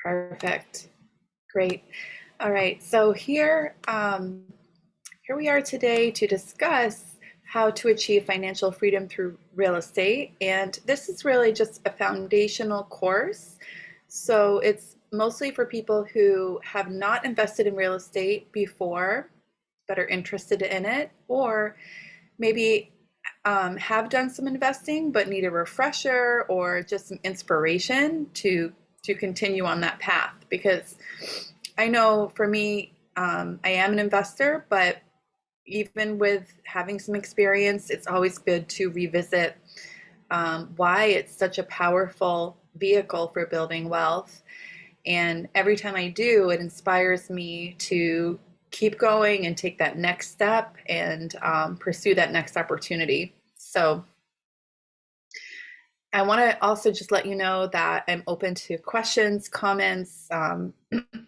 Perfect. Great. All right. So here we are today to discuss how to achieve financial freedom through real estate. And this is really just a foundational course. So it's mostly for people who have not invested in real estate before, but are interested in it, or maybe have done some investing but need a refresher or just some inspiration to continue on that path. Because I know for me, I am an investor, but even with having some experience, it's always good to revisit why it's such a powerful vehicle for building wealth. And every time I do, it inspires me to keep going and take that next step and pursue that next opportunity. So I want to also just let you know that I'm open to questions, comments.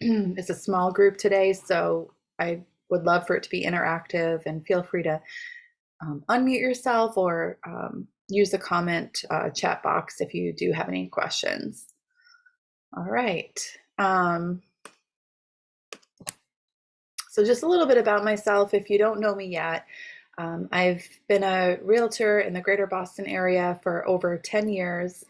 It's a small group today, so I would love for it to be interactive, and feel free to unmute yourself or use the comment chat box if you do have any questions. All right. So just a little bit about myself, if you don't know me yet. I've been a realtor in the greater Boston area for over 10 years.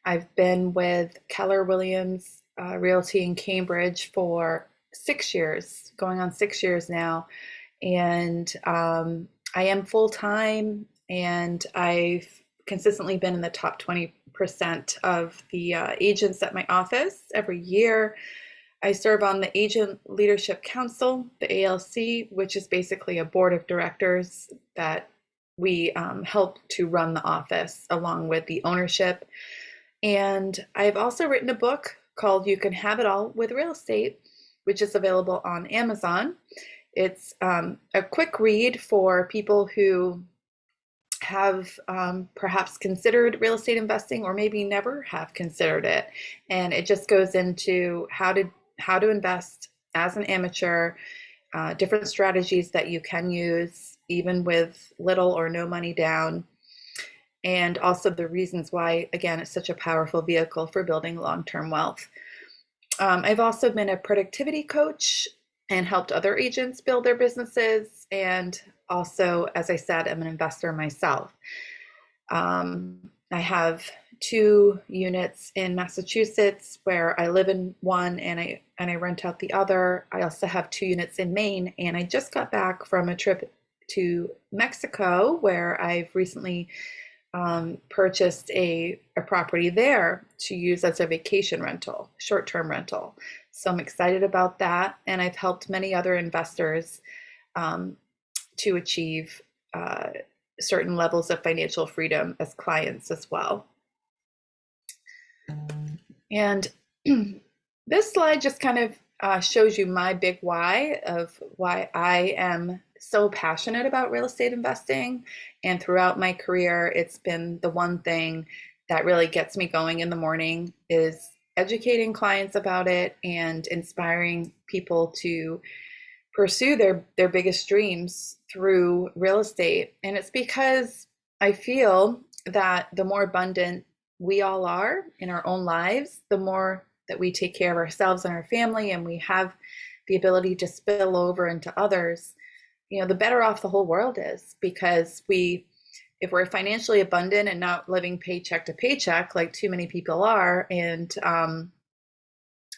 I've been with Keller Williams Realty in Cambridge for 6 years, going on 6 years now. And I am full-time, and I've consistently been in the top 20% of the agents at my office every year. I serve on the Agent Leadership Council, the ALC, which is basically a board of directors that we help to run the office along with the ownership. And I've also written a book called You Can Have It All with Real Estate, which is available on Amazon. It's a quick read for people who have perhaps considered real estate investing or maybe never have considered it. And it just goes into how to invest as an amateur, different strategies that you can use even with little or no money down, and also the reasons why, again, it's such a powerful vehicle for building long-term wealth. I've also been a productivity coach and helped other agents build their businesses. And also, as I said, I'm an investor myself. I have 2 units in Massachusetts where I live in one and I rent out the other. I also have 2 units in Maine, and I just got back from a trip to Mexico where I've recently purchased a property there to use as a vacation rental, short-term rental. So I'm excited about that, and I've helped many other investors to achieve certain levels of financial freedom as clients as well. And this slide just kind of shows you my big why of why I am so passionate about real estate investing. And throughout my career, it's been the one thing that really gets me going in the morning, is educating clients about it and inspiring people to pursue their biggest dreams through real estate. And it's because I feel that the more abundant we all are in our own lives, the more that we take care of ourselves and our family, and we have the ability to spill over into others, the better off the whole world is. Because if we're financially abundant and not living paycheck to paycheck like too many people are, and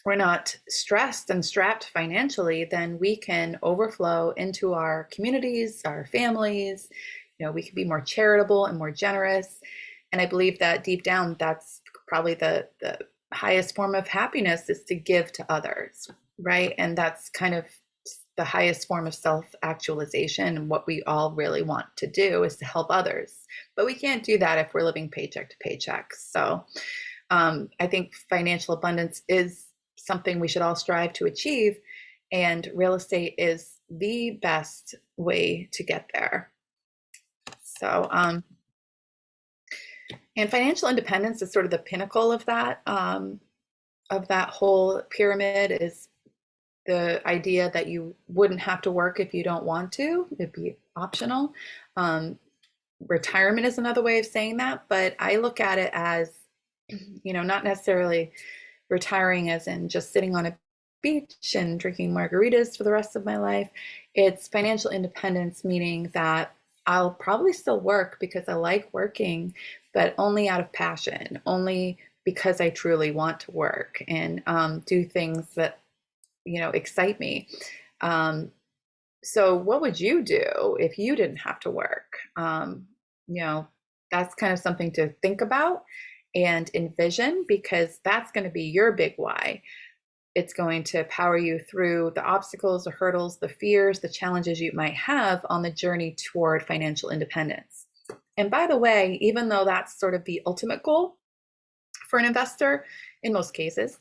we're not stressed and strapped financially, then we can overflow into our communities, our families. We can be more charitable and more generous. And I believe that deep down, that's probably the highest form of happiness, is to give to others, right? And that's kind of the highest form of self-actualization. And what we all really want to do is to help others. But we can't do that if we're living paycheck to paycheck. So I think financial abundance is something we should all strive to achieve. And real estate is the best way to get there. So, and financial independence is sort of the pinnacle of that whole pyramid, is the idea that you wouldn't have to work if you don't want to. It'd be optional. Retirement is another way of saying that, but I look at it as, not necessarily retiring as in just sitting on a beach and drinking margaritas for the rest of my life. It's financial independence, meaning that I'll probably still work because I like working, but only out of passion, only because I truly want to work and do things that excite me. So what would you do if you didn't have to work? You know, that's kind of something to think about and envision, because that's going to be your big why. It's going to power you through the obstacles, the hurdles, the fears, the challenges you might have on the journey toward financial independence. And by the way, even though that's sort of the ultimate goal for an investor in most cases,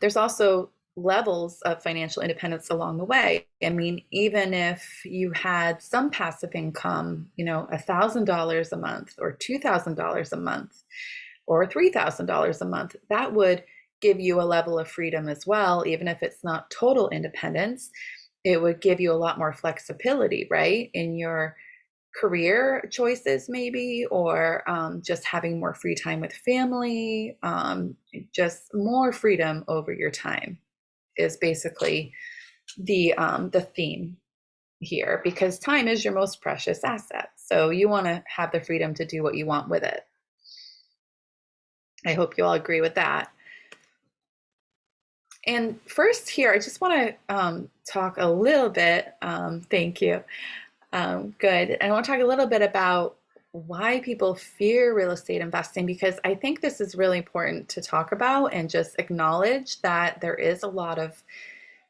there's also levels of financial independence along the way. I mean, even if you had some passive income, $1,000 a month or $2,000 a month or $3,000 a month, that would give you a level of freedom as well. Even if it's not total independence, it would give you a lot more flexibility, right, in your career choices, maybe, or just having more free time with family, just more freedom over your time is basically the theme here, because time is your most precious asset. So you want to have the freedom to do what you want with it. I hope you all agree with that. And first here, I just want to talk a little bit, thank you. Good. I want to talk a little bit about why people fear real estate investing, because I think this is really important to talk about and just acknowledge that there is a lot of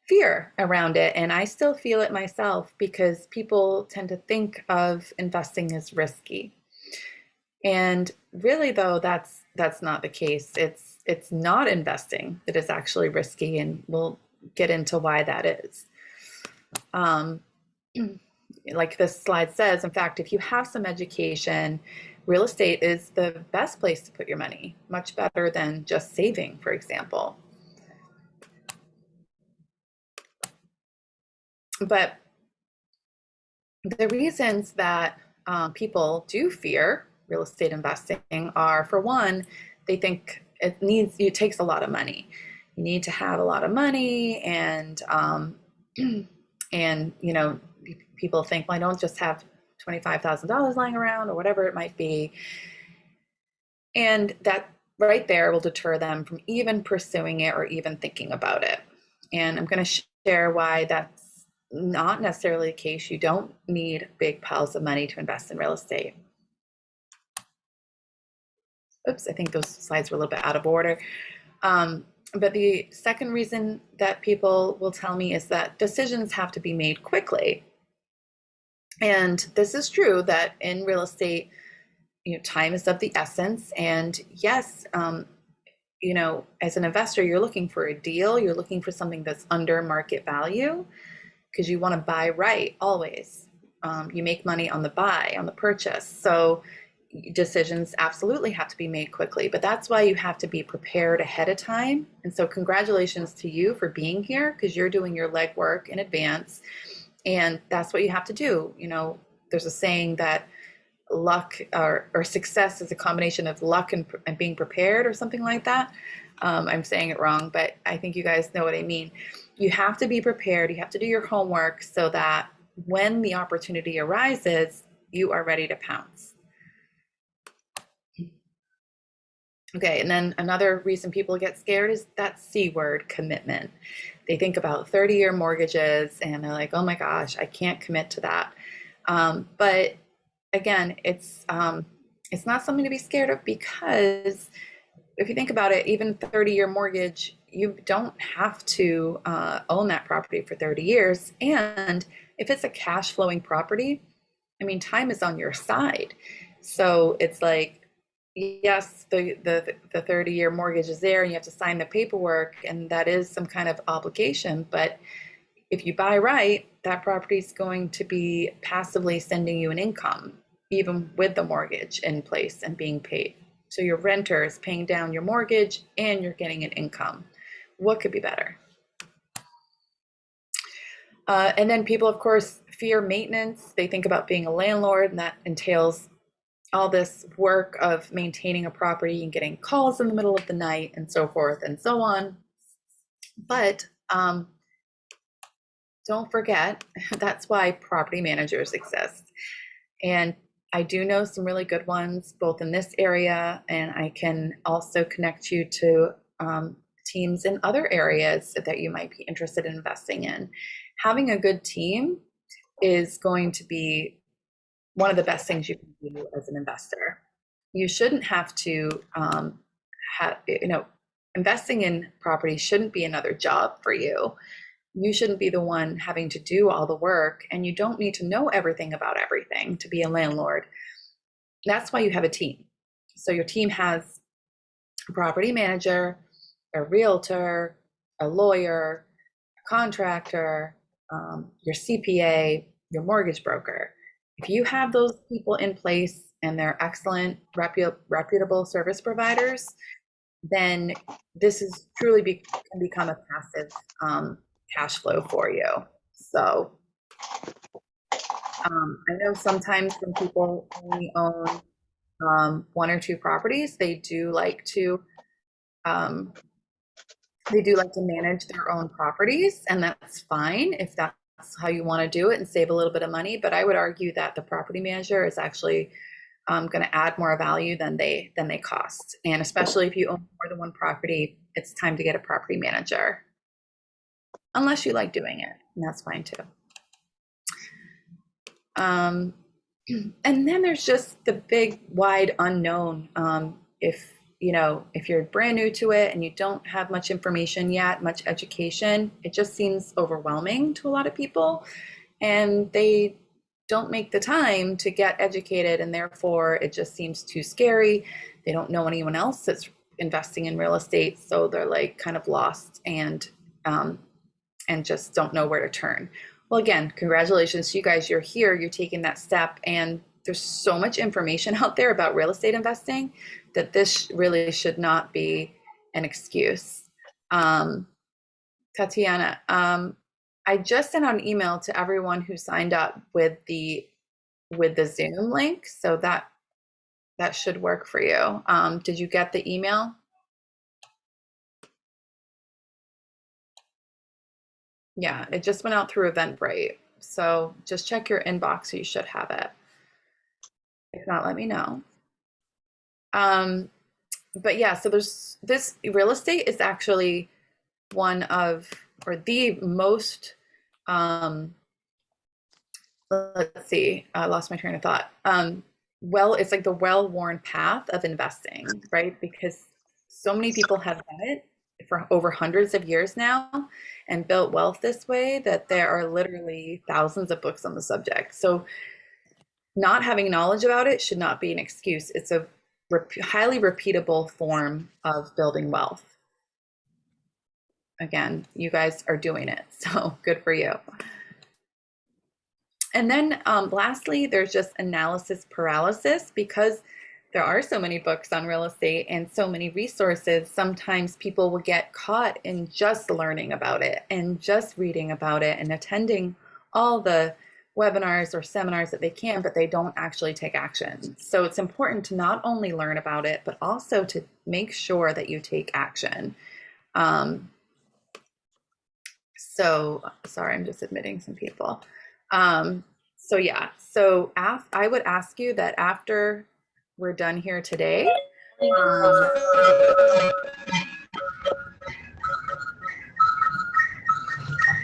fear around it. And I still feel it myself, because people tend to think of investing as risky. And really, though, that's not the case. It's not investing that is actually risky, and we'll get into why that is. Like this slide says, in fact, if you have some education, real estate is the best place to put your money, much better than just saving, for example. But the reasons that people do fear real estate investing are, for one, they think it takes a lot of money. You need to have a lot of money, and and people think, well, I don't just have $25,000 lying around or whatever it might be, and that right there will deter them from even pursuing it or even thinking about it. And I'm going to share why that's not necessarily the case. You don't need big piles of money to invest in real estate. Oops, I think those slides were a little bit out of order. But the second reason that people will tell me is that decisions have to be made quickly. And this is true, that in real estate, time is of the essence. And yes, as an investor, you're looking for a deal. You're looking for something that's under market value, because you want to buy right always. You make money on the buy, on the purchase. So decisions absolutely have to be made quickly, but that's why you have to be prepared ahead of time. And so congratulations to you for being here, because you're doing your legwork in advance. And that's what you have to do. There's a saying that luck or success is a combination of luck and being prepared, or something like that. I'm saying it wrong, but I think you guys know what I mean. You have to be prepared. You have to do your homework so that when the opportunity arises, you are ready to pounce. Okay, and then another reason people get scared is that C word, commitment. They think about 30-year mortgages and they're like, oh my gosh, I can't commit to that. But again, it's not something to be scared of, because if you think about it, even 30-year mortgage, you don't have to own that property for 30 years. And if it's a cash flowing property, I mean, time is on your side. So it's like, yes, the 30-year mortgage is there and you have to sign the paperwork, and that is some kind of obligation. But if you buy right, that property is going to be passively sending you an income, even with the mortgage in place and being paid. So your renter is paying down your mortgage and you're getting an income. What could be better? And then people, of course, fear maintenance. They think about being a landlord, and that entails all this work of maintaining a property and getting calls in the middle of the night and so forth and so on. But don't forget, that's why property managers exist. And I do know some really good ones, both in this area, and I can also connect you to teams in other areas that you might be interested in investing in. Having a good team is going to be one of the best things you can do as an investor. You shouldn't have to investing in property shouldn't be another job for you. You shouldn't be the one having to do all the work, and you don't need to know everything about everything to be a landlord. That's why you have a team. So your team has a property manager, a realtor, a lawyer, a contractor, your CPA, your mortgage broker. If you have those people in place and they're excellent, reputable service providers, then this is truly can become a passive cash flow for you. So I know sometimes when people only own one or two properties, um, they do like to manage their own properties, and that's fine if that's how you want to do it and save a little bit of money. But I would argue that the property manager is actually going to add more value than they cost. And especially if you own more than one property, it's time to get a property manager, unless you like doing it, and that's fine too. And then there's just the big, wide unknown. If you're brand new to it and you don't have much information yet, much education, it just seems overwhelming to a lot of people, and they don't make the time to get educated, and therefore it just seems too scary. They don't know anyone else that's investing in real estate, so they're like kind of lost and just don't know where to turn. Well, again, congratulations to you guys. You're here, you're taking that step, and there's so much information out there about real estate investing that this really should not be an excuse. Tatiana, I just sent out an email to everyone who signed up with the Zoom link, so that should work for you. Did you get the email? Yeah, it just went out through Eventbrite. So just check your inbox, you should have it. If not, let me know. But yeah, so there's this real estate is actually one of, or the most, let's see, I lost my train of thought. It's like the well-worn path of investing, right? Because so many people have done it for over hundreds of years now and built wealth this way that there are literally thousands of books on the subject. So not having knowledge about it should not be an excuse. It's a highly repeatable form of building wealth. Again, you guys are doing it, so good for you. And then lastly, there's just analysis paralysis, because there are so many books on real estate and so many resources. Sometimes people will get caught in just learning about it and just reading about it and attending all the webinars or seminars that they can, but they don't actually take action. So it's important to not only learn about it, but also to make sure that you take action. So sorry, I'm just admitting some people. So yeah, so I would ask you that after we're done here today,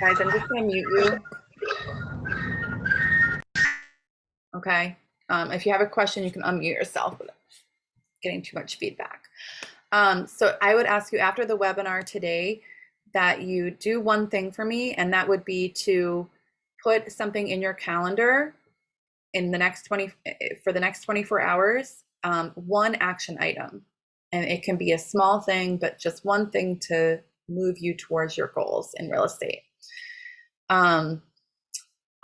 guys, I'm just gonna mute you. Okay. If you have a question, you can unmute yourself without getting too much feedback. So I would ask you after the webinar today that you do one thing for me, and that would be to put something in your calendar in the next 24 hours, one action item. And it can be a small thing, but just one thing to move you towards your goals in real estate. All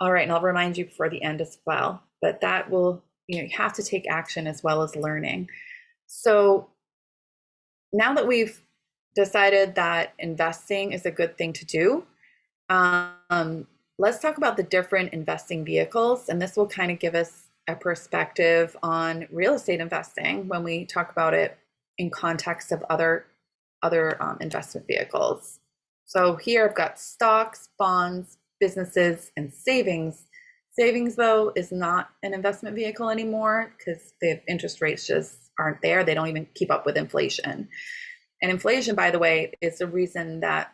right, and I'll remind you before the end as well, but that will, you have to take action as well as learning. So now that we've decided that investing is a good thing to do, let's talk about the different investing vehicles, and this will kind of give us a perspective on real estate investing when we talk about it in context of other investment vehicles. So here I've got stocks, bonds, businesses, and savings. Savings, though, is not an investment vehicle anymore because the interest rates just aren't there. They don't even keep up with inflation. And inflation, by the way, is the reason that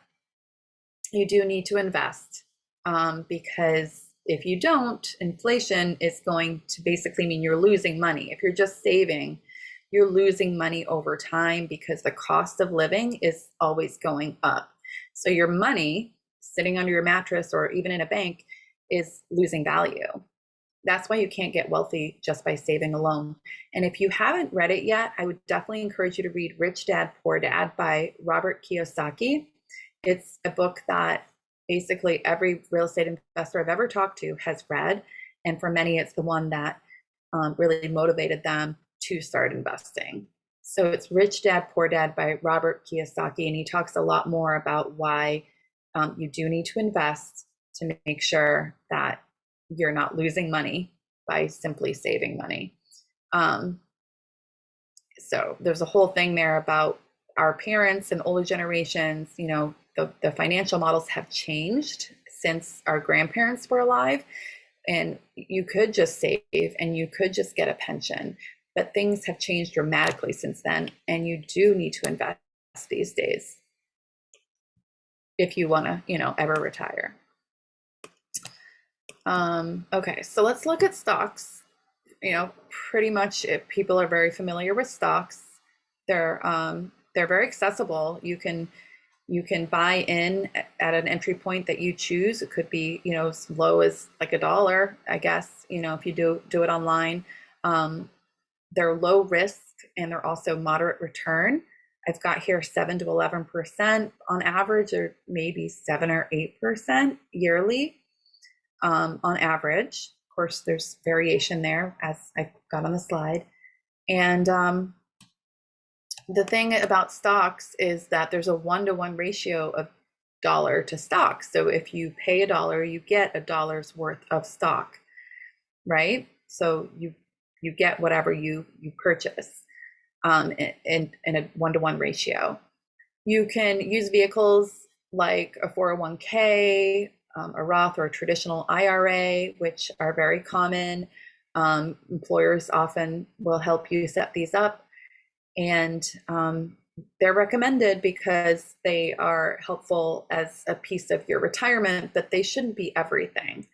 you do need to invest, because if you don't, inflation is going to basically mean you're losing money. If you're just saving, you're losing money over time because the cost of living is always going up. So your money sitting under your mattress or even in a bank is losing value. That's why you can't get wealthy just by saving alone. And if you haven't read it yet, I would definitely encourage you to read Rich Dad, Poor Dad by Robert Kiyosaki. It's a book that basically every real estate investor I've ever talked to has read. And for many, it's the one that really motivated them to start investing. So it's Rich Dad, Poor Dad by Robert Kiyosaki. And he talks a lot more about why you do need to invest to make sure that you're not losing money by simply saving money. So there's a whole thing there about our parents and older generations. You know, the financial models have changed since our grandparents were alive, and you could just save and you could just get a pension, but things have changed dramatically since then, and you do need to invest these days if you want to, you know, ever retire. Okay, so let's look at stocks. You know, pretty much if people are very familiar with stocks, they're very accessible. You can buy in at an entry point that you choose. It could be, you know, as low as like $1, I guess, you know, if you do it online. They're low risk and they're also moderate return. I've got here 7 to 11% on average, or maybe 7 or 8% yearly on average. Of course, there's variation there, as I've got on the slide. And the thing about stocks is that there's a 1-to-1 ratio of dollar to stock. So if you pay $1, you get $1's worth of stock, right? So you get whatever you purchase in a 1-to-1 ratio. You can use vehicles like a 401k, a Roth, or a traditional IRA, which are very common. Employers often will help you set these up, and they're recommended because they are helpful as a piece of your retirement, but they shouldn't be everything.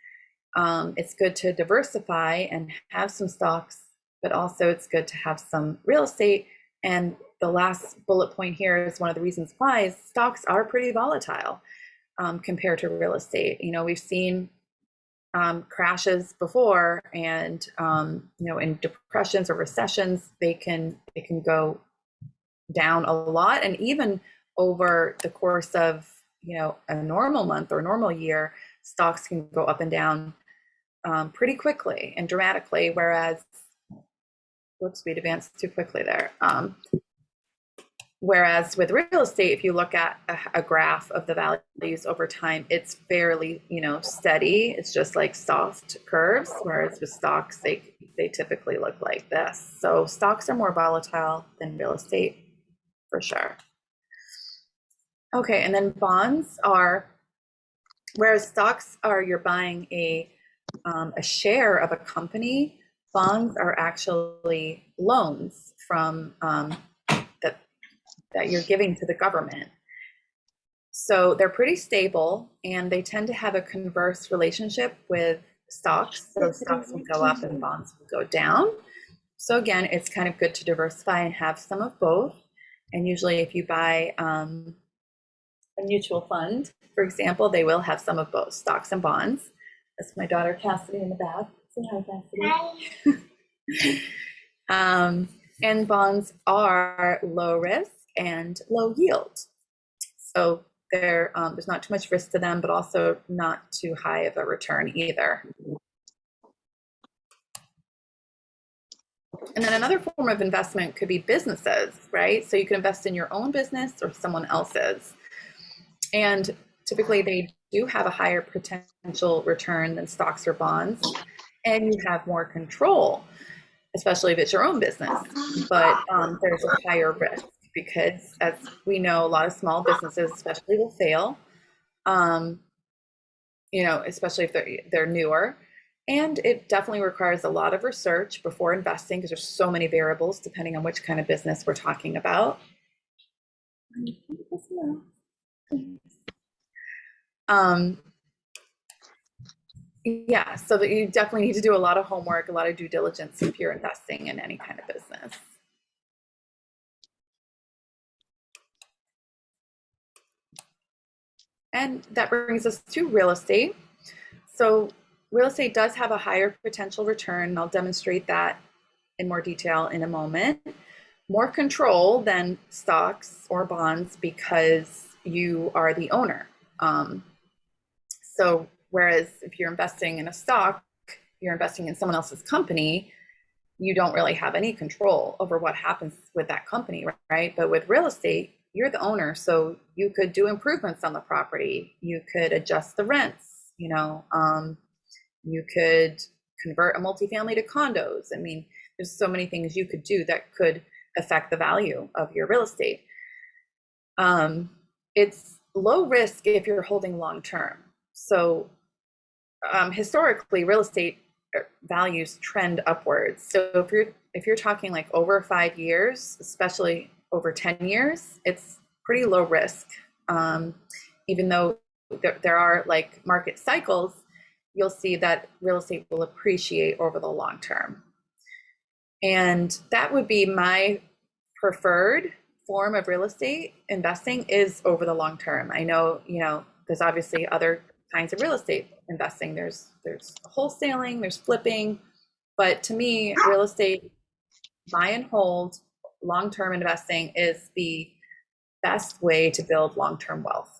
It's good to diversify and have some stocks, but also it's good to have some real estate. And the last bullet point here is one of the reasons why stocks are pretty volatile compared to real estate. You know, we've seen crashes before, and you know, in depressions or recessions, they can go down a lot, and even over the course of, you know, a normal month or a normal year, stocks can go up and down pretty quickly and dramatically. Whereas, whoops, we'd advanced too quickly there. Whereas with real estate, if you look at a graph of the values over time, it's fairly, you know, steady. It's just like soft curves. Whereas with stocks, they typically look like this. So stocks are more volatile than real estate for sure. Okay, and then bonds are, whereas stocks are you're buying a share of a company, bonds are actually loans from that you're giving to the government. So they're pretty stable, and they tend to have a converse relationship with stocks. So stocks will go up and bonds will go down. So again, it's kind of good to diversify and have some of both. And usually if you buy a mutual fund, for example, they will have some of both, stocks and bonds. That's my daughter Cassidy in the back. Say hi, Cassidy. Hi. And bonds are low risk and low yield. So there's not too much risk to them, but also not too high of a return either. And then another form of investment could be businesses, right? So you can invest in your own business or someone else's. And typically they do have a higher potential return than stocks or bonds. and you have more control, especially if it's your own business. But there's a higher risk because, as we know, a lot of small businesses, especially, will fail. Um, especially if they're newer. And it definitely requires a lot of research before investing because there's so many variables depending on which kind of business we're talking about. Um, yeah, so that you definitely need to do a lot of homework, a lot of due diligence if you're investing in any kind of business. And that brings us to real estate. So real estate does have a higher potential return, and I'll demonstrate that in more detail in a moment. More control than stocks or bonds because you are the owner. So whereas if you're investing in a stock, you're investing in someone else's company, you don't really have any control over what happens with that company, right? But with real estate, you're the owner, so you could do improvements on the property, you could adjust the rents, you could convert a multifamily to condos. I mean, there's so many things you could do that could affect the value of your real estate. It's low risk if you're holding long term. So historically, real estate values trend upwards. So if you're talking like over 5 years, especially over 10 years, it's pretty low risk. Even though there are like market cycles, you'll see that real estate will appreciate over the long term. And that would be my preferred form of real estate investing, is over the long term. I know, there's obviously other kinds of real estate investing. There's wholesaling, there's flipping, but to me, real estate buy and hold, long-term investing is the best way to build long-term wealth.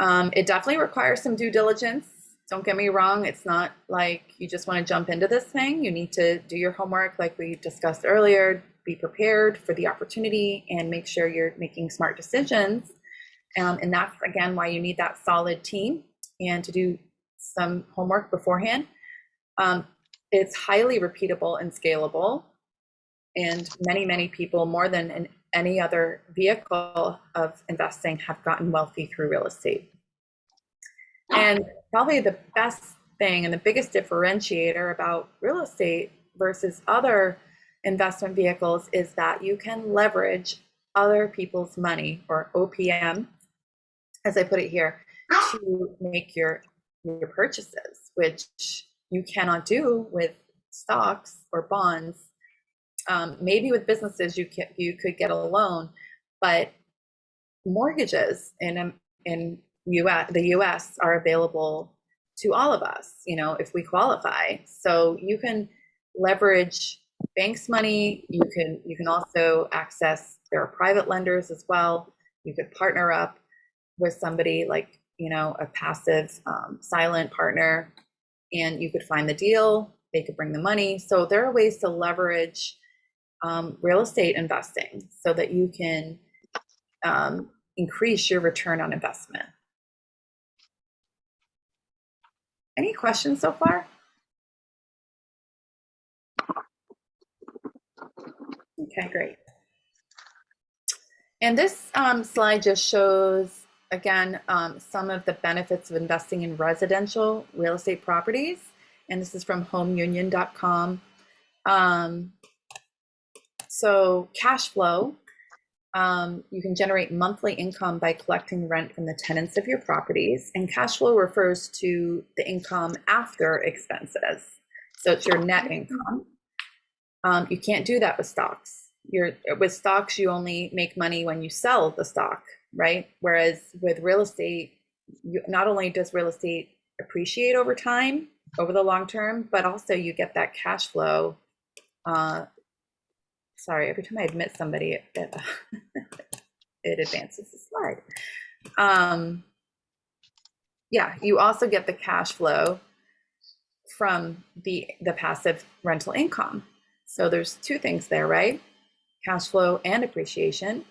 It definitely requires some due diligence. Don't get me wrong. It's not like you just want to jump into this thing. You need to do your homework, like we discussed earlier, be prepared for the opportunity and make sure you're making smart decisions. And that's, again, why you need that solid team and to do some homework beforehand. It's highly repeatable and scalable. And many, many people, more than in any other vehicle of investing, have gotten wealthy through real estate. And probably the best thing and the biggest differentiator about real estate versus other investment vehicles is that you can leverage other people's money, or OPM, as I put it here, to make your purchases, which you cannot do with stocks or bonds. Maybe with businesses you could get a loan, but mortgages in the US are available to all of us, if we qualify. So you can leverage banks' money. You can also access, there are private lenders as well. You could partner up with somebody like, a passive, silent partner, and you could find the deal. They could bring the money. So there are ways to leverage real estate investing so that you can increase your return on investment. Any questions so far? Okay, great. And this slide just shows, again, some of the benefits of investing in residential real estate properties. And this is from homeunion.com. So cash flow, you can generate monthly income by collecting rent from the tenants of your properties. And cash flow refers to the income after expenses. So it's your net income. You can't do that with stocks. With stocks, you only make money when you sell the stock, right? Whereas with real estate, not only does real estate appreciate over time, over the long term, but also you get that cash flow. Sorry, every time I admit somebody, it advances the slide. Yeah, you also get the cash flow from the passive rental income. So there's two things there, right? Cash flow and appreciation,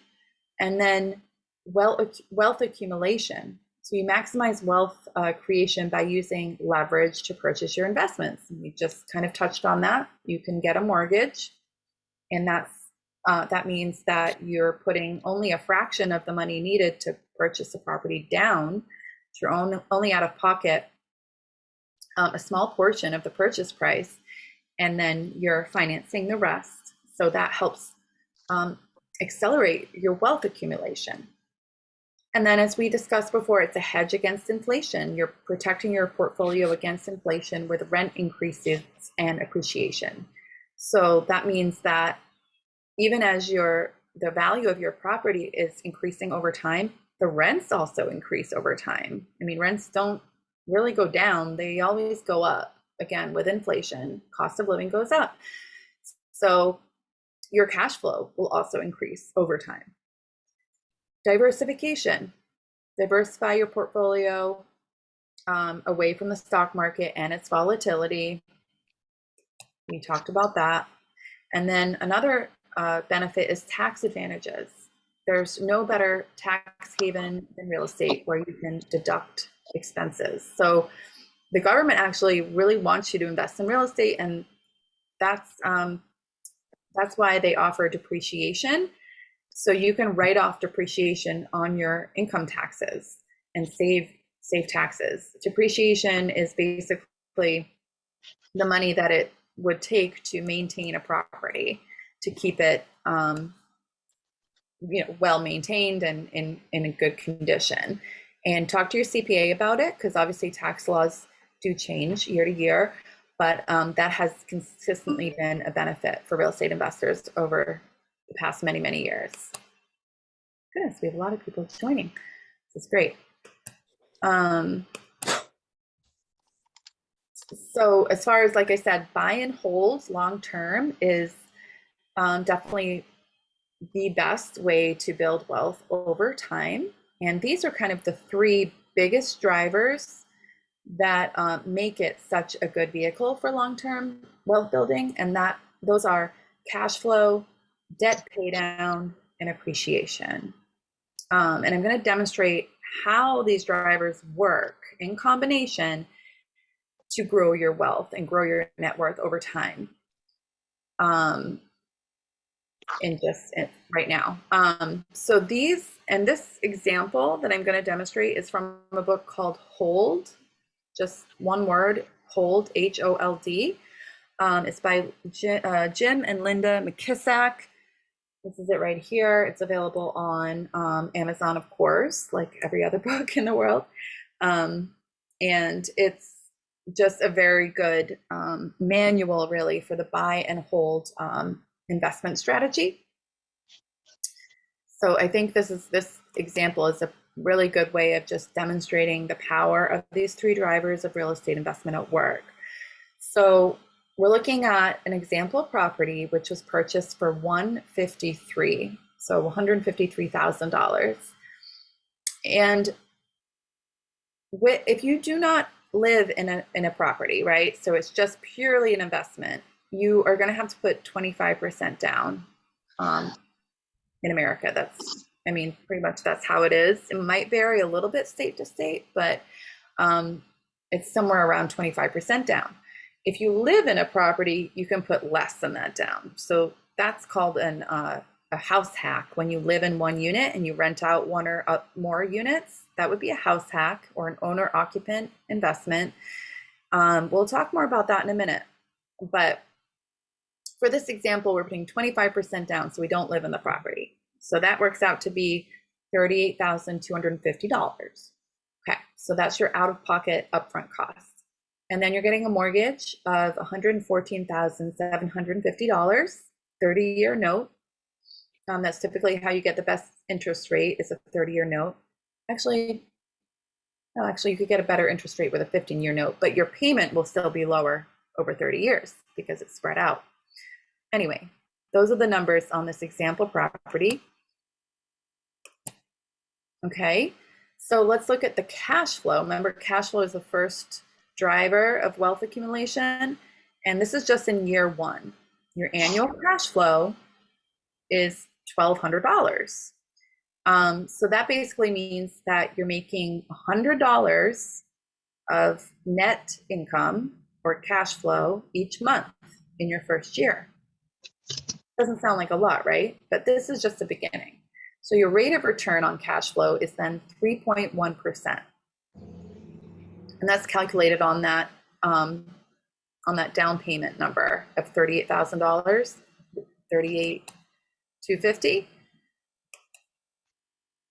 and then wealth accumulation. So you maximize wealth creation by using leverage to purchase your investments. We just kind of touched on that. You can get a mortgage, and that means that you're putting only a fraction of the money needed to purchase a property down. You're only out of pocket a small portion of the purchase price, and then you're financing the rest. So that helps accelerate your wealth accumulation. And then, as we discussed before, it's a hedge against inflation. You're protecting your portfolio against inflation with rent increases and appreciation. So that means that even as the value of your property is increasing over time, the rents also increase over time. I mean, rents don't really go down, they always go up. Again, with inflation, cost of living goes up. So your cash flow will also increase over time. Diversification. Diversify your portfolio away from the stock market and its volatility. We talked about that. And then another benefit is tax advantages. There's no better tax haven than real estate where you can deduct expenses. So the government actually really wants you to invest in real estate, and that's why they offer depreciation. So you can write off depreciation on your income taxes and save taxes. Depreciation is basically the money that it would take to maintain a property, to keep it well maintained and in a good condition. And talk to your CPA about it, because obviously tax laws do change year to year, but that has consistently been a benefit for real estate investors over the past many, many years. Goodness, we have a lot of people joining. This is great. So as far as, like I said, buy and hold long term is definitely the best way to build wealth over time. And these are kind of the three biggest drivers that make it such a good vehicle for long-term wealth building. And those are cash flow, debt pay down, and appreciation. And I'm going to demonstrate how these drivers work in combination to grow your wealth and grow your net worth over time. Right now. So this example that I'm going to demonstrate is from a book called Hold, just one word, Hold, H-O-L-D. It's by Jim and Linda McKissack. This is it right here. It's available on Amazon, of course, like every other book in the world. And it's just a very good manual, really, for the buy and hold investment strategy. So I think this example is a really good way of just demonstrating the power of these three drivers of real estate investment at work. So we're looking at an example property which was purchased for $153,000, so $153,000. And if you do not live in a property, right? So it's just purely an investment, you are going to have to put 25% down. In America, pretty much that's how it is. It might vary a little bit state to state, but it's somewhere around 25% down. If you live in a property, you can put less than that down. So that's called a house hack. When you live in one unit and you rent out one or more units, that would be a house hack or an owner-occupant investment. We'll talk more about that in a minute. But for this example, we're putting 25% down, so we don't live in the property. So that works out to be $38,250. Okay, so that's your out-of-pocket upfront cost. And then you're getting a mortgage of $114,750, 30-year note. That's typically how you get the best interest rate, is a 30-year note. Actually, you could get a better interest rate with a 15-year note, but your payment will still be lower over 30 years because it's spread out. Anyway, those are the numbers on this example property. Okay, so let's look at the cash flow. Remember, cash flow is the first driver of wealth accumulation, and this is just in year one. Your annual cash flow is $1,200. So that basically means that you're making $100 of net income or cash flow each month in your first year. Doesn't sound like a lot, right? But this is just the beginning. So your rate of return on cash flow is then 3.1%. And that's calculated on that down payment number of $38,000, $38,250,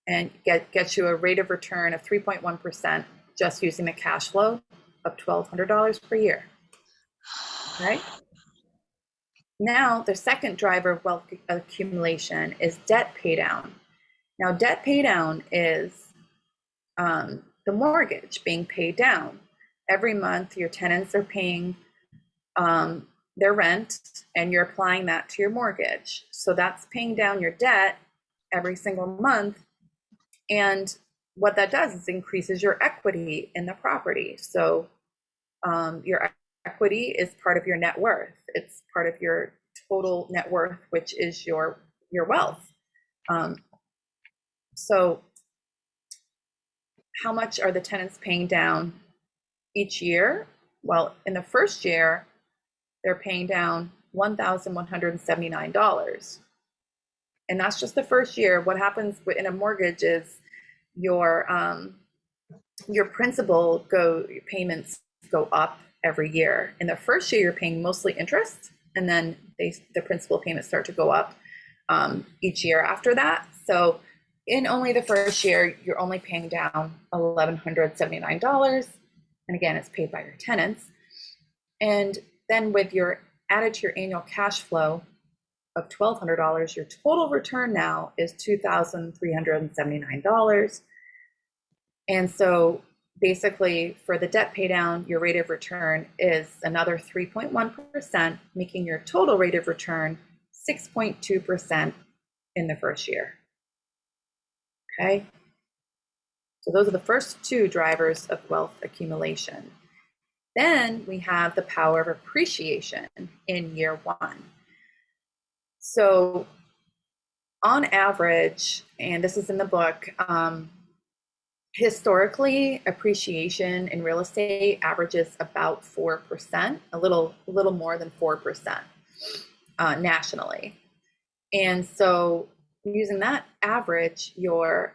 and gets you a rate of return of 3.1% just using the cash flow of $1,200 per year. Right? Now, the second driver of wealth accumulation is debt paydown. Now, debt paydown is the mortgage being paid down. Every month, your tenants are paying their rent, and you're applying that to your mortgage. So that's paying down your debt every single month. And what that does is increases your equity in the property. So your equity is part of your net worth. It's part of your total net worth, which is your wealth. So how much are the tenants paying down each year? Well, in the first year, they're paying down $1,179. And that's just the first year. What happens in a mortgage is your principal payments go up every year. In the first year, you're paying mostly interest, and then the principal payments start to go up each year after that. So in only the first year, you're only paying down $1,179. And again, it's paid by your tenants. And then added to your annual cash flow of $1,200, your total return now is $2,379. And so basically for the debt pay down, your rate of return is another 3.1%, making your total rate of return 6.2% in the first year. Okay. So those are the first two drivers of wealth accumulation. Then we have the power of appreciation in year one. So on average, and this is in the book, historically, appreciation in real estate averages about 4%, a little more than 4% nationally. And so using that average, your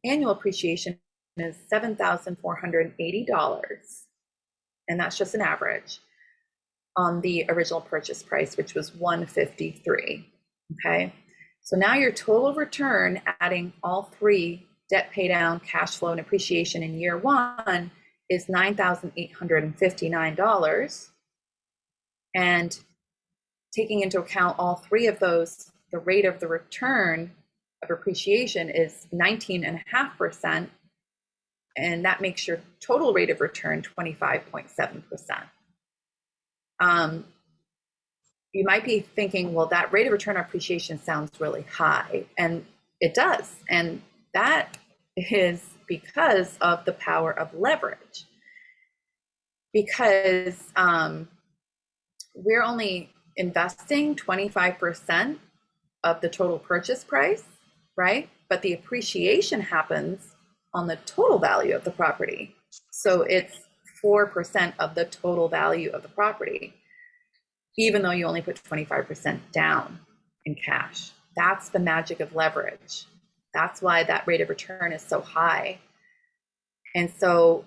annual appreciation is $7,480. And that's just an average on the original purchase price, which was $153. Okay. So now your total return, adding all three, debt pay down, cash flow, and appreciation in year one, is $9,859. And taking into account all three of those, the rate of the return of appreciation is 19.5%. And that makes your total rate of return 25.7%. You might be thinking, well, that rate of return on appreciation sounds really high, and it does. And that is because of the power of leverage. Because we're only investing 25% of the total purchase price, right? But the appreciation happens on the total value of the property. So it's 4% of the total value of the property, even though you only put 25% down in cash. That's the magic of leverage. That's why that rate of return is so high. And so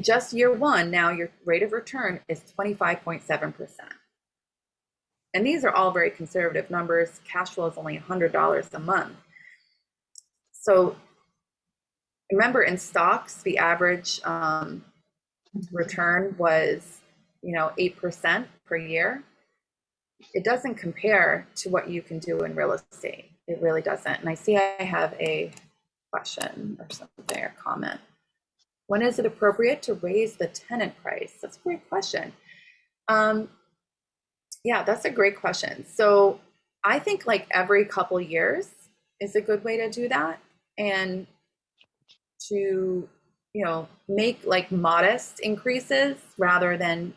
just year one, now your rate of return is 25.7%. And these are all very conservative numbers. Cash flow is only $100 a month. So remember, in stocks, the average return was 8% per year. It doesn't compare to what you can do in real estate. It really doesn't. And I see I have a question or something, or comment. When is it appropriate to raise the tenant price? That's a great question. Yeah, that's a great question. So I think like every couple years is a good way to do that, and to make like modest increases rather than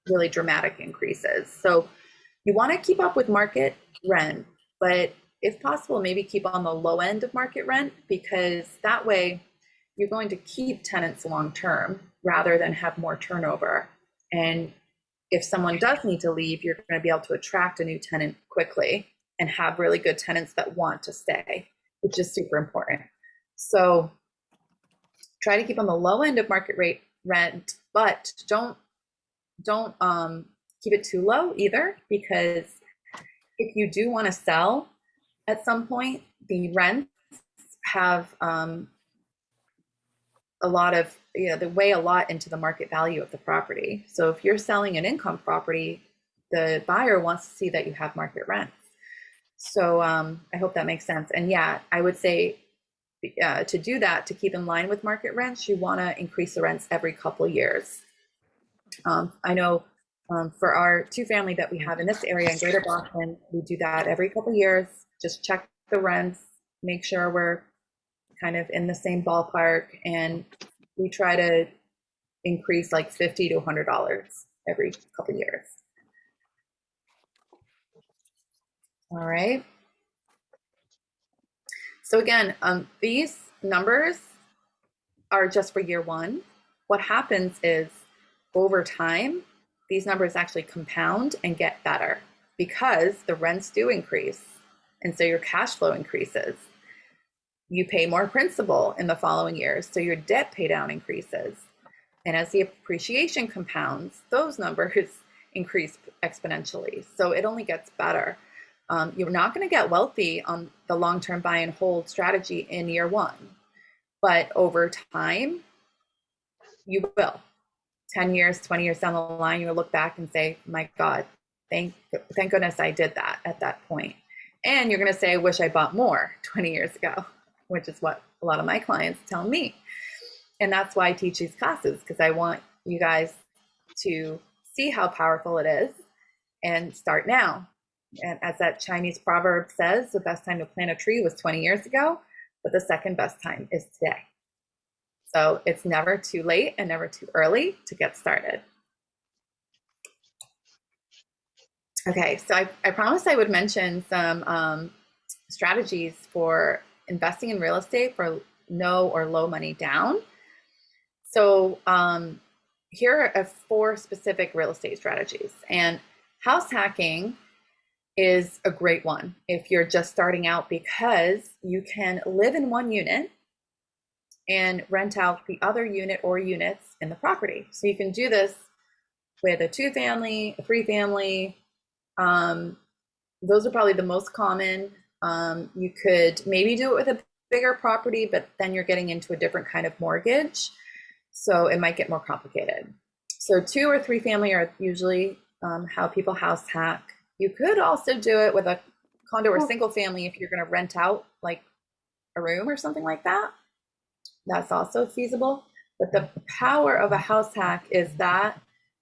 really dramatic increases. So you want to keep up with market rent, but if possible, maybe keep on the low end of market rent, because that way you're going to keep tenants long term rather than have more turnover. And if someone does need to leave, you're going to be able to attract a new tenant quickly and have really good tenants that want to stay, which is super important. So try to keep on the low end of market rate rent, but don't keep it too low either, because if you do want to sell at some point, the rents have a lot of, they weigh a lot into the market value of the property. So if you're selling an income property, the buyer wants to see that you have market rents. So I hope that makes sense. And yeah, I would say to do that, to keep in line with market rents, you want to increase the rents every couple years. I know for our two-family that we have in this area in Greater Boston, we do that every couple years. Just check the rents, make sure we're kind of in the same ballpark, and we try to increase like $50 to $100 every couple years. All right. So again, these numbers are just for year one. What happens is over time, these numbers actually compound and get better because the rents do increase. And so your cash flow increases. You pay more principal in the following years, so your debt pay down increases. And as the appreciation compounds, those numbers increase exponentially. So it only gets better. You're not going to get wealthy on the long-term buy and hold strategy in year one, but over time, you will. 10 years, 20 years down the line, you will look back and say, my God, thank goodness I did that at that point. And you're going to say, I wish I bought more 20 years ago, which is what a lot of my clients tell me. And that's why I teach these classes, because I want you guys to see how powerful it is and start now. And as that Chinese proverb says, the best time to plant a tree was 20 years ago, but the second best time is today. So it's never too late and never too early to get started. Okay, so I promised I would mention some strategies for investing in real estate for no or low money down. So here are 4 specific real estate strategies. And house hacking is a great one if you're just starting out, because you can live in one unit and rent out the other unit or units in the property. So you can do this with a 2-family, a 3-family. Those are probably the most common. You could maybe do it with a bigger property, but then you're getting into a different kind of mortgage. So it might get more complicated. So 2 or 3-family are usually how people house hack. You could also do it with a condo or single family if you're going to rent out like a room or something like that. That's also feasible. But the power of a house hack is that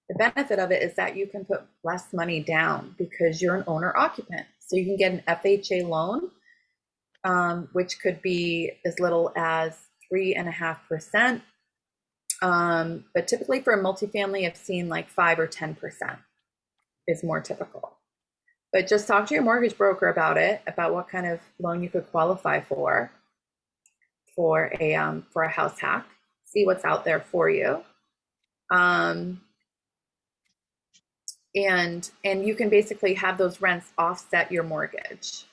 the benefit of it is that you can put less money down because you're an owner occupant. So you can get an FHA loan, which could be as little as 3.5%. But typically for a multifamily, I've seen like 5 or 10% is more typical. But just talk to your mortgage broker about it, about what kind of loan you could qualify for a house hack. See what's out there for you. And you can basically have those rents offset your mortgage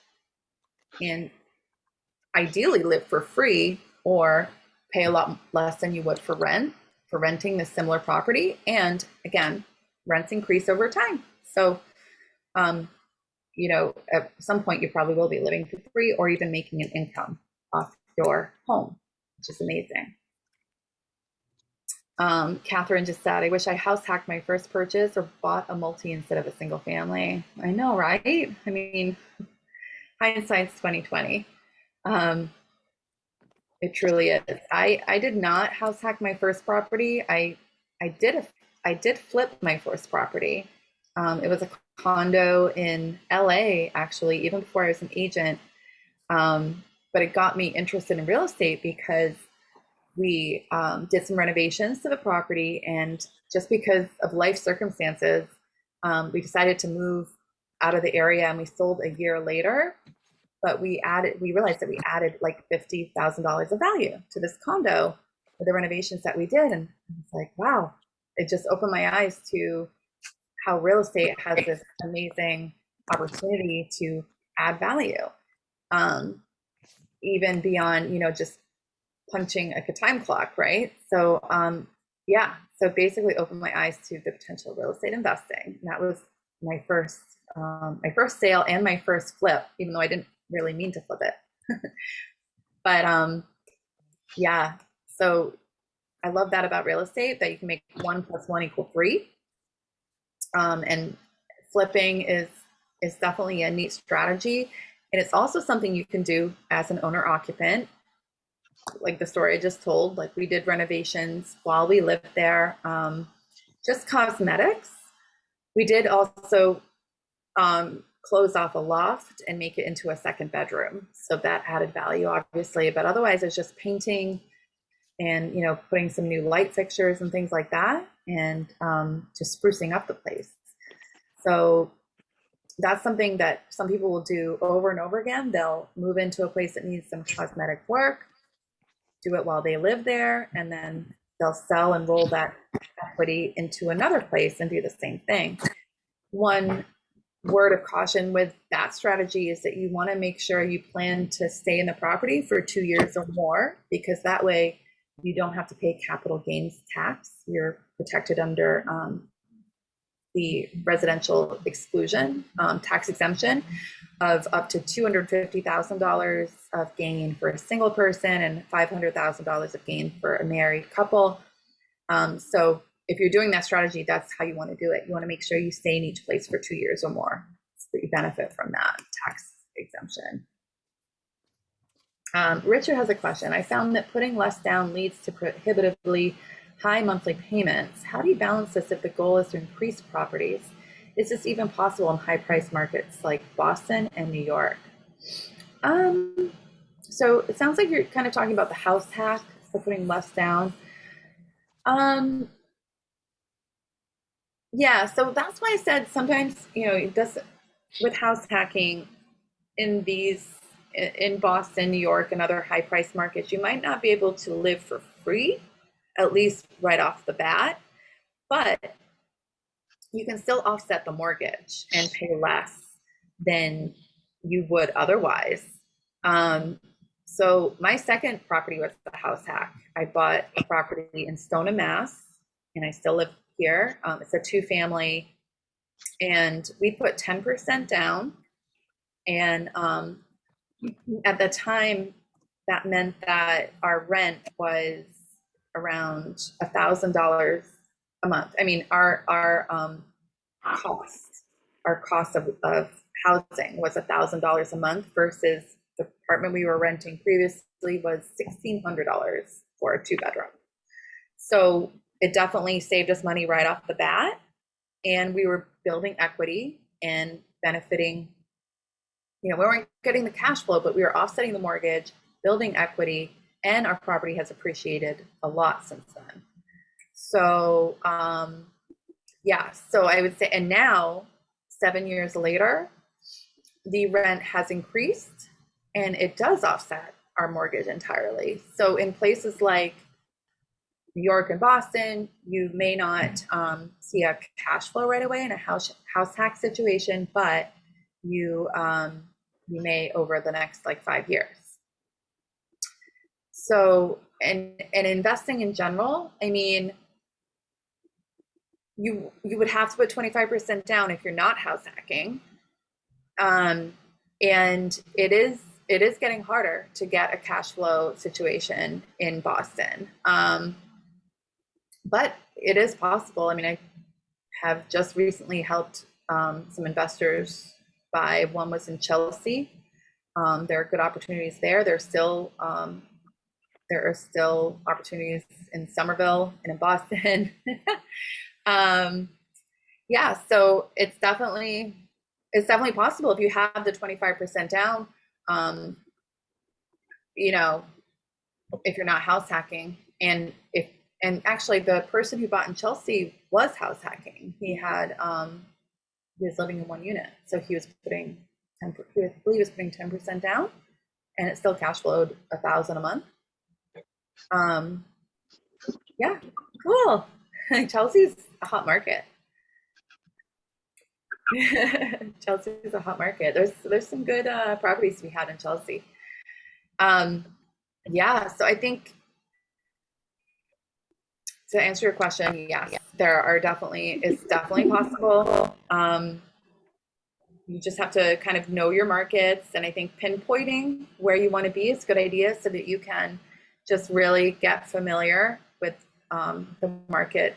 and ideally live for free or pay a lot less than you would for renting the similar property. And again, rents increase over time. So, at some point you probably will be living for free or even making an income off your home, which is amazing. Catherine just said, I wish I house hacked my first purchase or bought a multi instead of a single family. I know, right? I mean, hindsight's 2020. It truly is. I did not house hack my first property. I did flip my first property. It was a condo in LA, actually, even before I was an agent. But it got me interested in real estate because we did some renovations to the property, and just because of life circumstances, we decided to move out of the area, and we sold a year later. but we realized that we added like $50,000 of value to this condo with the renovations that we did. And it's like, wow, it just opened my eyes to how real estate has this amazing opportunity to add value, even beyond, just punching like a time clock, right? So, yeah, so basically opened my eyes to the potential of real estate investing. And that was my first sale and my first flip, even though I didn't really mean to flip it. But yeah, so I love that about real estate, that you can make 1 + 1 = 3. And flipping is definitely a neat strategy. And it's also something you can do as an owner occupant. Like the story I just told, like we did renovations while we lived there, just cosmetics. We did also close off a loft and make it into a second bedroom. So that added value, obviously, but otherwise it's just painting and, putting some new light fixtures and things like that, and just sprucing up the place. So that's something that some people will do over and over again. They'll move into a place that needs some cosmetic work, do it while they live there, and then they'll sell and roll that equity into another place and do the same thing. One word of caution with that strategy is that you want to make sure you plan to stay in the property for 2 years or more, because that way you don't have to pay capital gains tax. You're protected under the residential exclusion, tax exemption of up to $250,000 of gain for a single person and $500,000 of gain for a married couple. So if you're doing that strategy, that's how you want to do it. You want to make sure you stay in each place for 2 years or more, so that you benefit from that tax exemption. Richard has a question. I found that putting less down leads to prohibitively high monthly payments. How do you balance this if the goal is to increase properties? Is this even possible in high price markets like Boston and New York? So it sounds like you're kind of talking about the house hack for putting less down. Yeah, so that's why I said sometimes, it does with house hacking in Boston, New York, and other high price markets, you might not be able to live for free, at least right off the bat, but you can still offset the mortgage and pay less than you would otherwise. So my second property was the house hack. I bought a property in Stoneham, Mass, and I still live here. It's a 2-family, and we put 10% down. And at the time, that meant that our rent was around $1,000 a month. I mean, our cost of housing was $1,000 a month, versus the apartment we were renting previously was $1,600 for a 2-bedroom. So it definitely saved us money right off the bat, and we were building equity and benefiting. We weren't getting the cash flow, but we were offsetting the mortgage, building equity, and our property has appreciated a lot since then. So yeah, so I would say, and now 7 years later, the rent has increased and it does offset our mortgage entirely. So in places like New York and Boston, you may not see a cash flow right away in a house hack situation, but you may over the next like 5 years. So, and investing in general, I mean, you would have to put 25% down if you're not house hacking. And it is getting harder to get a cash flow situation in Boston. But it is possible. I mean, I have just recently helped some investors buy. One was in Chelsea. There are good opportunities there. There are still opportunities in Somerville and in Boston. Yeah, so it's definitely possible if you have the 25% down. If you're not house hacking, and actually the person who bought in Chelsea was house hacking. He was living in one unit, so he was putting 10, I believe he was putting 10% down, and it still cash flowed $1,000 a month. Yeah, cool. Chelsea's a hot market. Chelsea's a hot market. There's some good properties to be had in Chelsea. Um, yeah, so I think to answer your question, yes, it's definitely possible. You just have to kind of know your markets, and I think pinpointing where you want to be is a good idea so that you can just really get familiar with the market,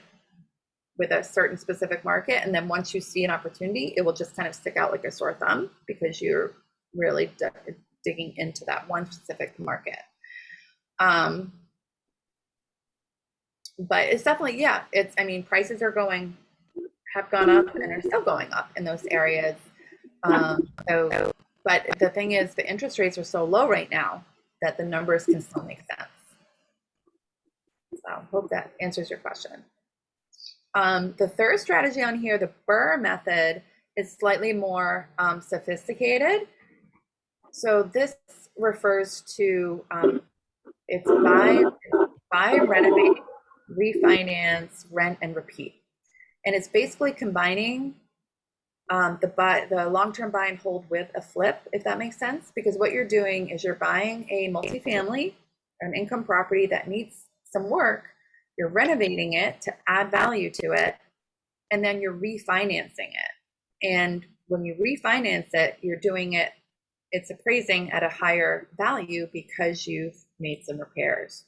with a certain specific market, and then once you see an opportunity, it will just kind of stick out like a sore thumb because you're really digging into that one specific market. But it's definitely, yeah, I mean, prices have gone up and are still going up in those areas. But the thing is, the interest rates are so low right now that the numbers can still make sense. So hope that answers your question. The third strategy on here, the BRRRR method, is slightly more sophisticated. So this refers to it's buy, renovate, refinance, rent, and repeat. And it's basically combining the long-term buy and hold with a flip, if that makes sense. Because what you're doing is you're buying a multifamily or an income property that needs some work, you're renovating it to add value to it, and then you're refinancing it. And when you refinance it, it's appraising at a higher value because you've made some repairs.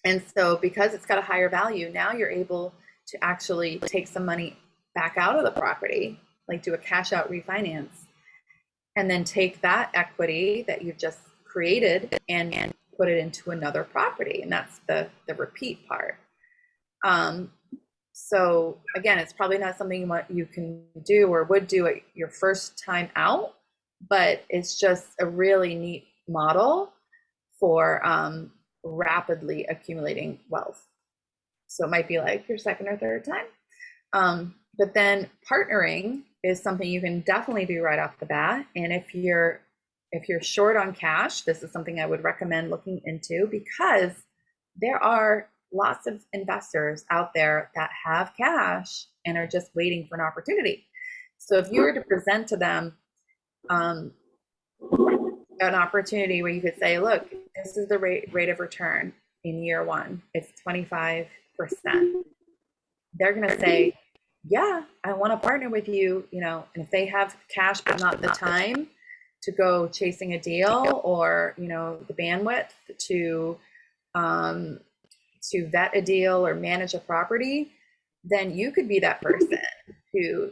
And so because it's got a higher value, now you're able to actually take some money back out of the property, like do a cash out refinance, and then take that equity that you've just created and put it into another property. And that's the repeat part. So again, it's probably not something you can do or would do at your first time out, but it's just a really neat model for rapidly accumulating wealth. So it might be like your second or third time. But then partnering is something you can definitely do right off the bat. And if you're short on cash, this is something I would recommend looking into, because there are lots of investors out there that have cash and are just waiting for an opportunity. So if you were to present to them an opportunity where you could say, look, this is the rate of return in year one, it's 25%. They're going to say, yeah, I want to partner with you, and if they have cash but not the time to go chasing a deal, or the bandwidth to vet a deal or manage a property, then you could be that person who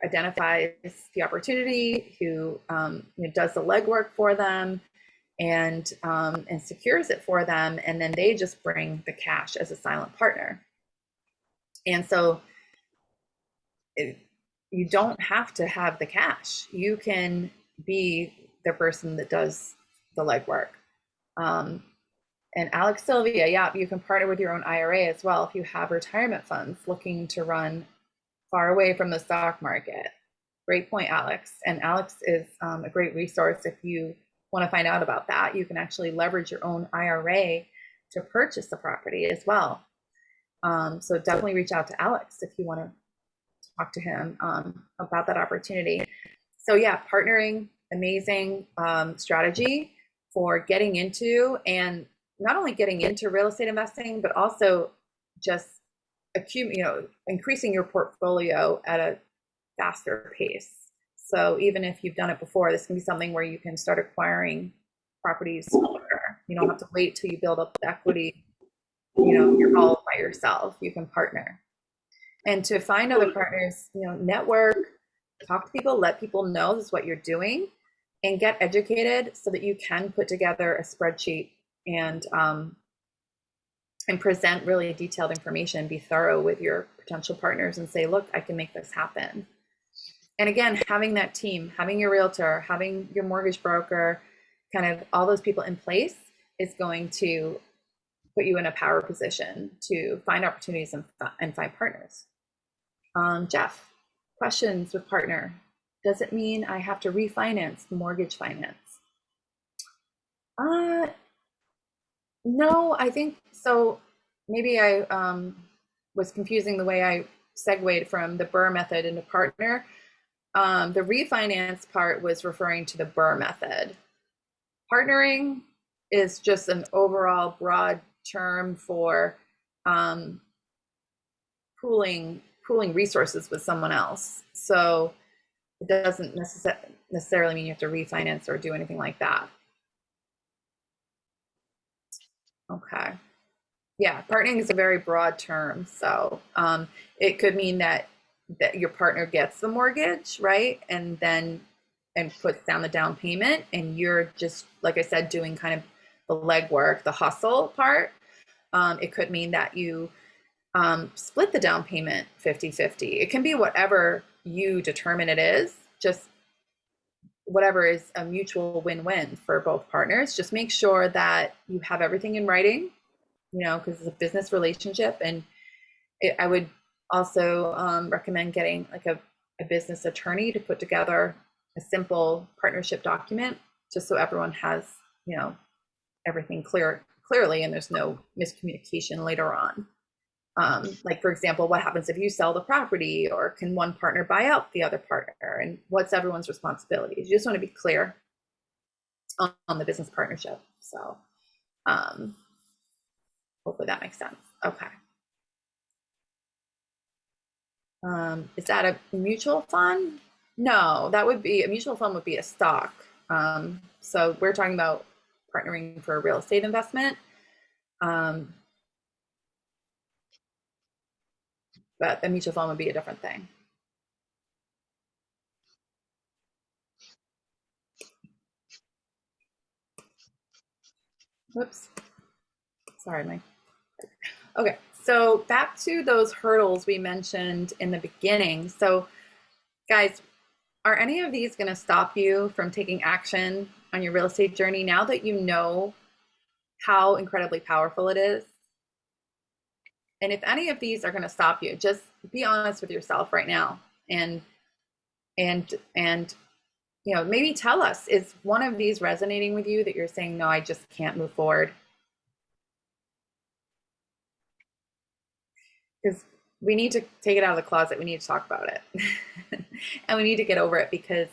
identifies the opportunity, who does the legwork for them, and secures it for them, and then they just bring the cash as a silent partner. And so you don't have to have the cash. You can be the person that does the legwork. And Alex Sylvia, yeah, you can partner with your own IRA as well if you have retirement funds looking to run far away from the stock market. Great point, Alex. And Alex is a great resource if you want to find out about that. You can actually leverage your own IRA to purchase the property as well. So definitely reach out to Alex if you want to talk to him about that opportunity. So yeah, partnering, amazing strategy for getting into, and not only getting into real estate investing, but also just increasing your portfolio at a faster pace. So even if you've done it before, this can be something where you can start acquiring properties quicker. You don't have to wait till you build up the equity. You're all by yourself. You can partner. And to find other partners, network, talk to people, let people know this is what you're doing, and get educated so that you can put together a spreadsheet and present really detailed information, be thorough with your potential partners and say, look, I can make this happen. And again, having that team, having your realtor, having your mortgage broker, kind of all those people in place is going to put you in a power position to find opportunities and find partners. Jeff, questions with partner. Does it mean I have to refinance mortgage finance? Uh, no, I think so. Maybe I was confusing the way I segued from the Burr method into partner. The refinance part was referring to the Burr method. Partnering is just an overall broad term for um, pooling resources with someone else. So it doesn't necessarily mean you have to refinance or do anything like that. Okay. Yeah, partnering is a very broad term. So it could mean that your partner gets the mortgage, right? And puts down the down payment, and you're just, like I said, doing kind of the legwork, the hustle part. It could mean that you split the down payment 50-50. It can be whatever you determine it is, just whatever is a mutual win-win for both partners. Just make sure that you have everything in writing, because it's a business relationship. And I would also recommend getting like a business attorney to put together a simple partnership document, just so everyone has, everything clearly, and there's no miscommunication later on. Like, for example, what happens if you sell the property, or can one partner buy out the other partner, and what's everyone's responsibilities? You just want to be clear on the business partnership. So hopefully that makes sense. Okay. Is that a mutual fund? No, that would be a mutual fund would be a stock. So we're talking about partnering for a real estate investment. But a mutual fund would be a different thing. Whoops. Sorry, Mike. Okay, so back to those hurdles we mentioned in the beginning. So, guys, are any of these going to stop you from taking action on your real estate journey now that you know how incredibly powerful it is? And if any of these are going to stop you, just be honest with yourself right now, and and maybe tell us, is one of these resonating with you that you're saying, no, I just can't move forward? Because we need to take it out of the closet. We need to talk about it. And we need to get over it, because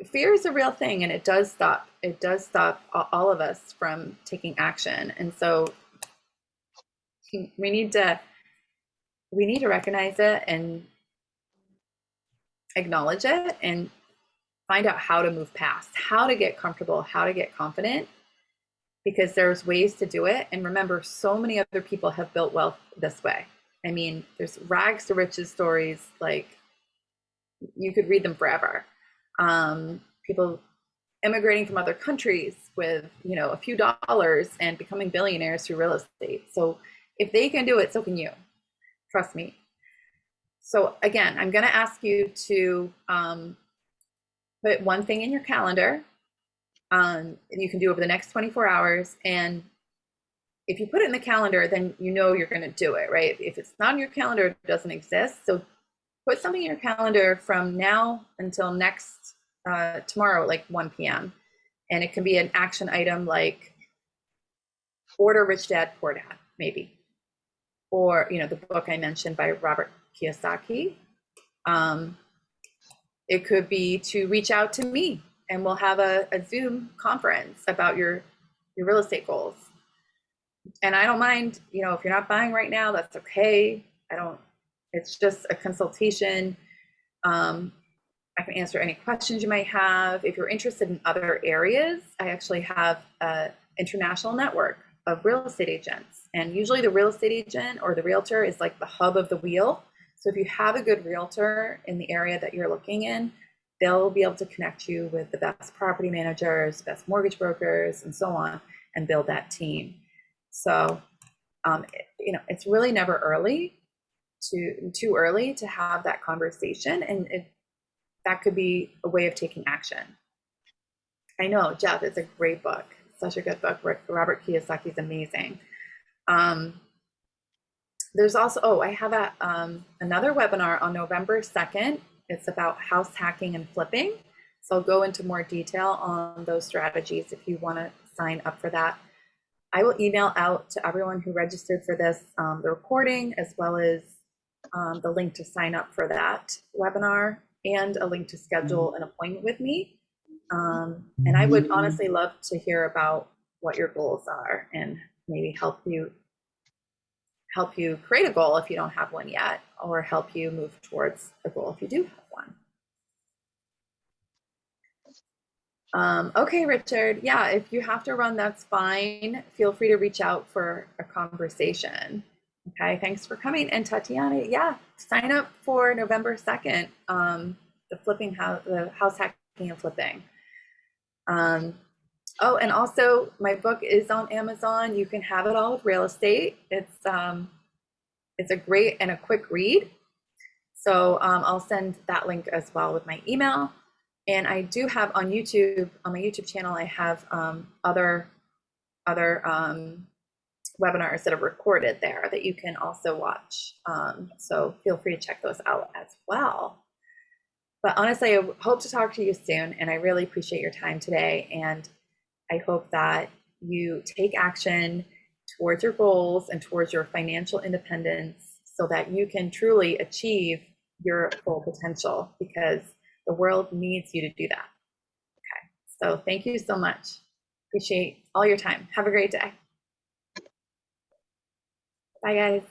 fear is a real thing, and it does stop all of us from taking action. And so we need to recognize it and acknowledge it, and find out how to move past, how to get comfortable, how to get confident, because there's ways to do it. And remember, so many other people have built wealth this way. I mean, there's rags to riches stories, like, you could read them forever. People immigrating from other countries with, a few dollars and becoming billionaires through real estate. So if they can do it, so can you. Trust me. So again, I'm going to ask you to put one thing in your calendar. You can do over the next 24 hours. And if you put it in the calendar, then you're going to do it, right? If it's not in your calendar, it doesn't exist. So put something in your calendar from now until next tomorrow, like 1 p.m. And it can be an action item like order Rich Dad, Poor Dad, maybe. Or, the book I mentioned by Robert Kiyosaki. It could be to reach out to me, and we'll have a Zoom conference about your real estate goals. And I don't mind, if you're not buying right now, that's okay. It's just a consultation. I can answer any questions you might have. If you're interested in other areas, I actually have an international network of real estate agents. And usually the real estate agent or the realtor is like the hub of the wheel. So if you have a good realtor in the area that you're looking in, they'll be able to connect you with the best property managers, best mortgage brokers, and so on, and build that team. So, it's really never too early to have that conversation, and that could be a way of taking action. I know, Jeff, it's a great book. Such a good book. Robert Kiyosaki is amazing. There's also, I have another webinar on November 2nd It's about house hacking and flipping. So I'll go into more detail on those strategies if you want to sign up for that. I will email out to everyone who registered for this the recording, as well as the link to sign up for that webinar and a link to schedule an appointment with me. And I would honestly love to hear about what your goals are and maybe help you create a goal if you don't have one yet, or help you move towards a goal if you do have one. Okay, Richard. Yeah, if you have to run, that's fine. Feel free to reach out for a conversation. Okay, thanks for coming. And Tatiana, yeah, sign up for November 2nd, the house hacking and flipping. Oh, and also my book is on Amazon. You can have it all with real estate. It's a great and a quick read. So I'll send that link as well with my email. And I do have on YouTube, on my YouTube channel, I have other webinars that are recorded there that you can also watch. So feel free to check those out as well. But honestly, I hope to talk to you soon, and I really appreciate your time today. And I hope that you take action towards your goals and towards your financial independence so that you can truly achieve your full potential, because the world needs you to do that. Okay, so thank you so much. Appreciate all your time. Have a great day. Bye, guys.